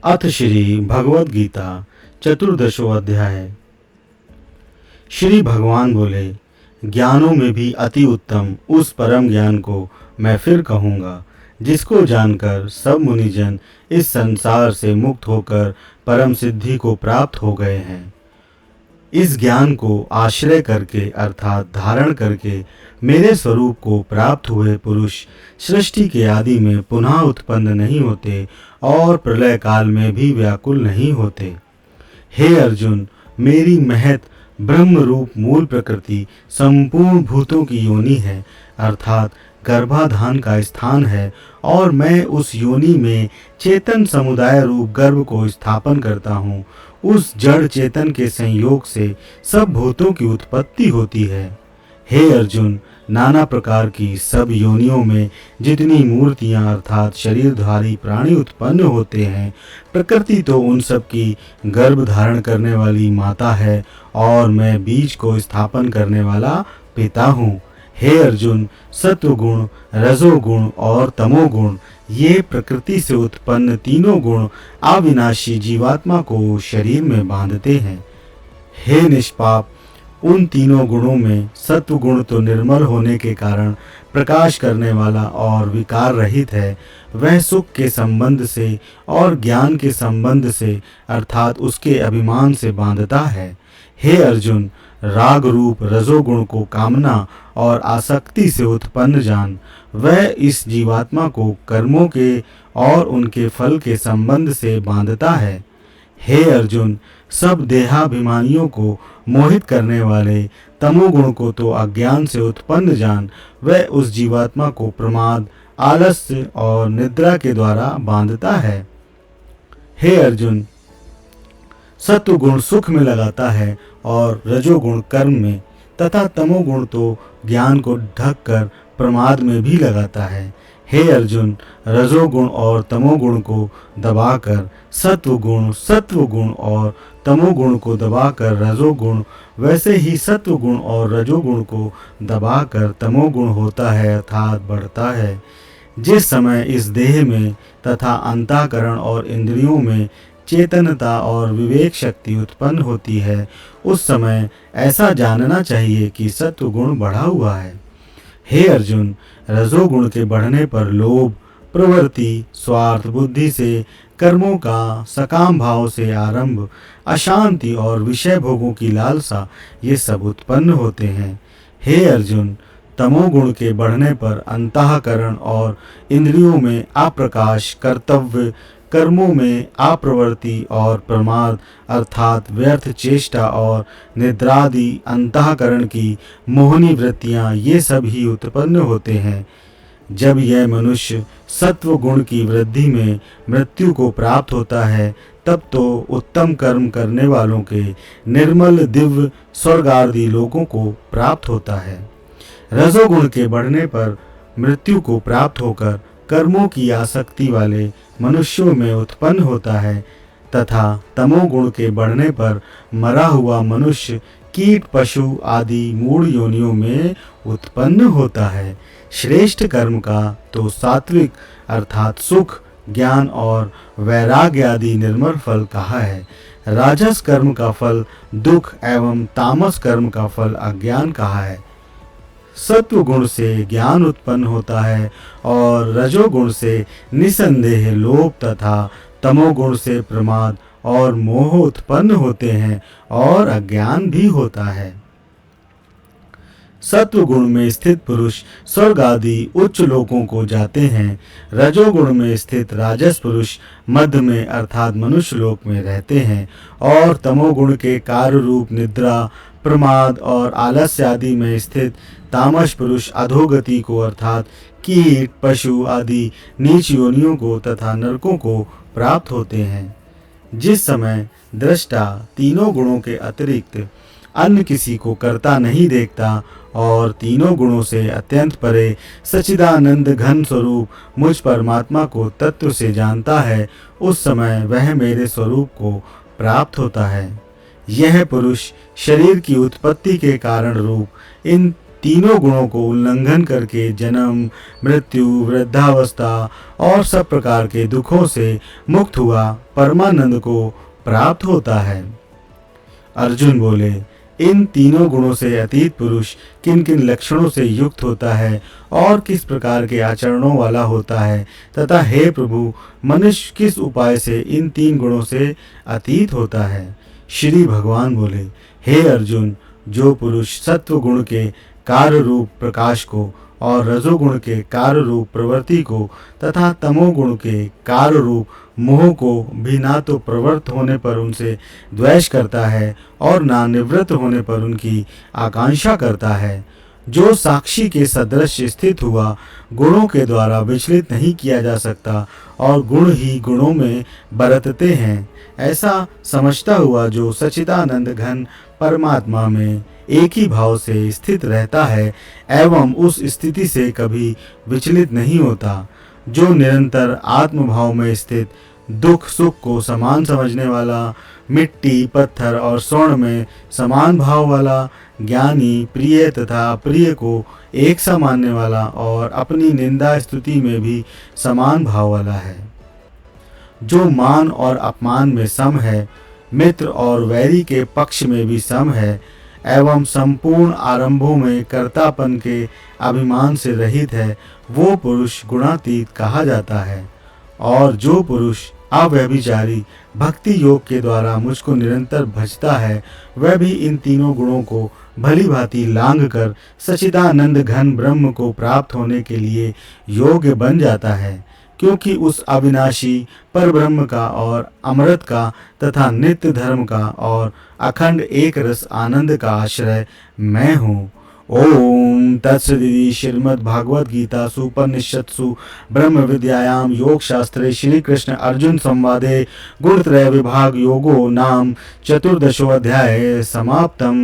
अथ श्री भगवद गीता चतुर्दशो अध्याय। श्री भगवान बोले, ज्ञानों में भी अति उत्तम उस परम ज्ञान को मैं फिर कहूँगा जिसको जानकर सब मुनिजन इस संसार से मुक्त होकर परम सिद्धि को प्राप्त हो गए हैं। इस ज्ञान को आश्रय करके अर्थात धारण करके मेरे स्वरूप को प्राप्त हुए पुरुष सृष्टि के आदि में पुनः उत्पन्न नहीं होते और प्रलय काल में भी व्याकुल नहीं होते। हे अर्जुन, मेरी महत ब्रह्म रूप मूल प्रकृति संपूर्ण भूतों की योनि है, अर्थात गर्भाधान का स्थान है, और मैं उस योनि में चेतन समुदाय रूप गर्भ को स्थापन करता हूँ। उस जड़ चेतन के संयोग से सब भूतों की उत्पत्ति होती है। हे अर्जुन, नाना प्रकार की सब योनियों में जितनी मूर्तियां अर्थात शरीरधारी प्राणी उत्पन्न होते हैं, प्रकृति तो उन सब की गर्भ धारण करने वाली माता है और मैं बीज को स्थापन करने वाला पिता हूँ। हे अर्जुन, सत्वगुण, रजोगुण और तमोगुण ये प्रकृति से उत्पन्न तीनों गुण अविनाशी जीवात्मा को शरीर में बांधते हैं। हे निष्पाप, उन तीनों गुणों में सत्व गुण तो निर्मल होने के कारण प्रकाश करने वाला और विकार रहित है। वह सुख के संबंध से और ज्ञान के संबंध से अर्थात उसके अभिमान से बांधता है। हे अर्जुन, राग रूप रजोगुण को कामना और आसक्ति से उत्पन्न जान। वह इस जीवात्मा को कर्मों के और उनके फल के संबंध से बांधता है। हे अर्जुन, सब देहाभिमानियों को मोहित करने वाले तमोगुण को तो अज्ञान से उत्पन्न जान। वह उस जीवात्मा को प्रमाद, आलस्य और निद्रा के द्वारा बांधता है। हे अर्जुन, सत्वगुण सुख में लगाता है और रजोगुण कर्म में तथा तमोगुण तो ज्ञान को ढक कर प्रमाद में भी लगाता है। हे अर्जुन, रजोगुण और तमोगुण को दबाकर सत्वगुण और तमोगुण को दबाकर रजोगुण, वैसे ही सत्वगुण और रजोगुण को दबाकर तमोगुण होता है अर्थात बढ़ता है। जिस समय इस देह में तथा अंतःकरण और इंद्रियों में चेतनता और विवेक शक्ति उत्पन्न होती है, उस समय ऐसा जानना चाहिए कि सत्वगुण बढ़ा हुआ है। हे अर्जुन, रजोगुण के बढ़ने पर लोभ, प्रवृत्ति, स्वार्थ बुद्धि से कर्मों का सकाम भाव से आरंभ, अशांति और विषय भोगों की लालसा ये सब उत्पन्न होते हैं। हे अर्जुन, तमोगुण के बढ़ने पर अंतःकरण और इंद्रियों में अप्रकाश, कर्तव्य कर्मों में अप्रवृत्ति और प्रमाद अर्थात व्यर्थ चेष्टा और निद्रादि अंतःकरण की मोहनी वृत्तियां ये सब ही उत्पन्न होते हैं। जब यह मनुष्य सत्व गुण की वृद्धि में मृत्यु को प्राप्त होता है, तब तो उत्तम कर्म करने वालों के निर्मल दिव्य स्वर्ग आदि लोकों को प्राप्त होता है। रजोगुण के बढ़ने पर मृत्यु को प्राप्त होकर कर्मों की आसक्ति वाले मनुष्यों में उत्पन्न होता है तथा तमोगुण के बढ़ने पर मरा हुआ मनुष्य कीट, पशु आदि मूढ़ योनियों में उत्पन्न होता है। श्रेष्ठ कर्म का तो सात्विक अर्थात सुख, ज्ञान और वैराग्य आदि निर्मल फल कहा है। राजस कर्म का फल दुख एवं तामस कर्म का फल अज्ञान कहा है। सत्व गुण से ज्ञान उत्पन्न होता है और रजोगुण से निसंदेह लोभ तथा तमोगुण से प्रमाद और मोह उत्पन्न होते हैं और अज्ञान भी होता है। सत्वगुण में स्थित पुरुष स्वर्ग आदि उच्च लोकों को जाते हैं। रजोगुण में स्थित राजस पुरुष मध्य में अर्थात मनुष्य लोक में रहते हैं और तमोगुण के कार्य रूप निद्रा, प्रमाद और आलस्य आदि में स्थित तामस पुरुष अधोगति को अर्थात कीट, पशु आदि नीच योनियों को तथा नरकों को प्राप्त होते हैं। जिस समय दृष्टा तीनों गुणों के अतिरिक्त अन्य किसी को करता नहीं देखता और तीनों गुणों से अत्यंत परे सच्चिदानंद घन स्वरूप मुझ परमात्मा को तत्व से जानता है, उस समय वह मेरे स्वरूप को प्राप्त होता है। यह पुरुष शरीर की उत्पत्ति के कारण रूप इन तीनों गुणों को उल्लंघन करके जन्म, मृत्यु, वृद्धावस्था और सब प्रकार के दुखों से मुक्त हुआ परमानंद को प्राप्त होता है। अर्जुन बोले, इन तीनों गुणों से अतीत पुरुष किन किन लक्षणों से युक्त होता है और किस प्रकार के आचरणों वाला होता है, तथा हे प्रभु, मनुष्य किस उपाय से इन तीन गुणों से अतीत होता है। श्री भगवान बोले, हे अर्जुन, जो पुरुष सत्व गुण के कार्य रूप प्रकाश को और रजोगुण के कार्य रूप प्रवृत्ति को तथा तमोगुण के कार्य रूप मोह को भी ना तो प्रवृत्त होने पर उनसे द्वेष करता है और ना निवृत्त होने पर उनकी आकांक्षा करता है, जो साक्षी के सदृश स्थित हुआ, गुणों के द्वारा विचलित नहीं किया जा सकता और गुण ही गुणों में बरतते हैं, ऐसा समझता हुआ जो सच्चिदानंद घन परमात्मा में एक ही भाव से स्थित रहता है एवं उस स्थिति से कभी विचलित नहीं होता, जो निरंतर आत्मभाव में स्थित, दुख सुख को समान समझने वाला, मिट्टी, पत्थर और स्वर्ण में समान भाव वाला, ज्ञानी, प्रिय तथा अप्रिय को एक सा मानने वाला और अपनी निंदा स्तुति में भी समान भाव वाला है, जो मान और अपमान में सम है, मित्र और वैरी के पक्ष में भी सम है एवं संपूर्ण आरंभों में कर्तापन के अभिमान से रहित है, वो पुरुष गुणातीत कहा जाता है। और जो पुरुष अव्यभिचारी भक्ति योग के द्वारा मुझको निरंतर भजता है, वह भी इन तीनों गुणों को भली भांति लांघ कर सच्चिदानंद घन ब्रह्म को प्राप्त होने के लिए योग्य बन जाता है, क्योंकि उस अविनाशी पर ब्रह्म का और अमृत का तथा नित्य धर्म का और अखंड एक रस आनंद का आश्रय मैं हूँ। ओम तत्सदिति श्रीमद् भागवत गीता सुपनिषत्सु ब्रह्म विद्यायां योग शास्त्रे श्री कृष्ण अर्जुन संवादे गुणत्रय विभाग योगो नाम चतुर्दशोऽध्याय समाप्तम्।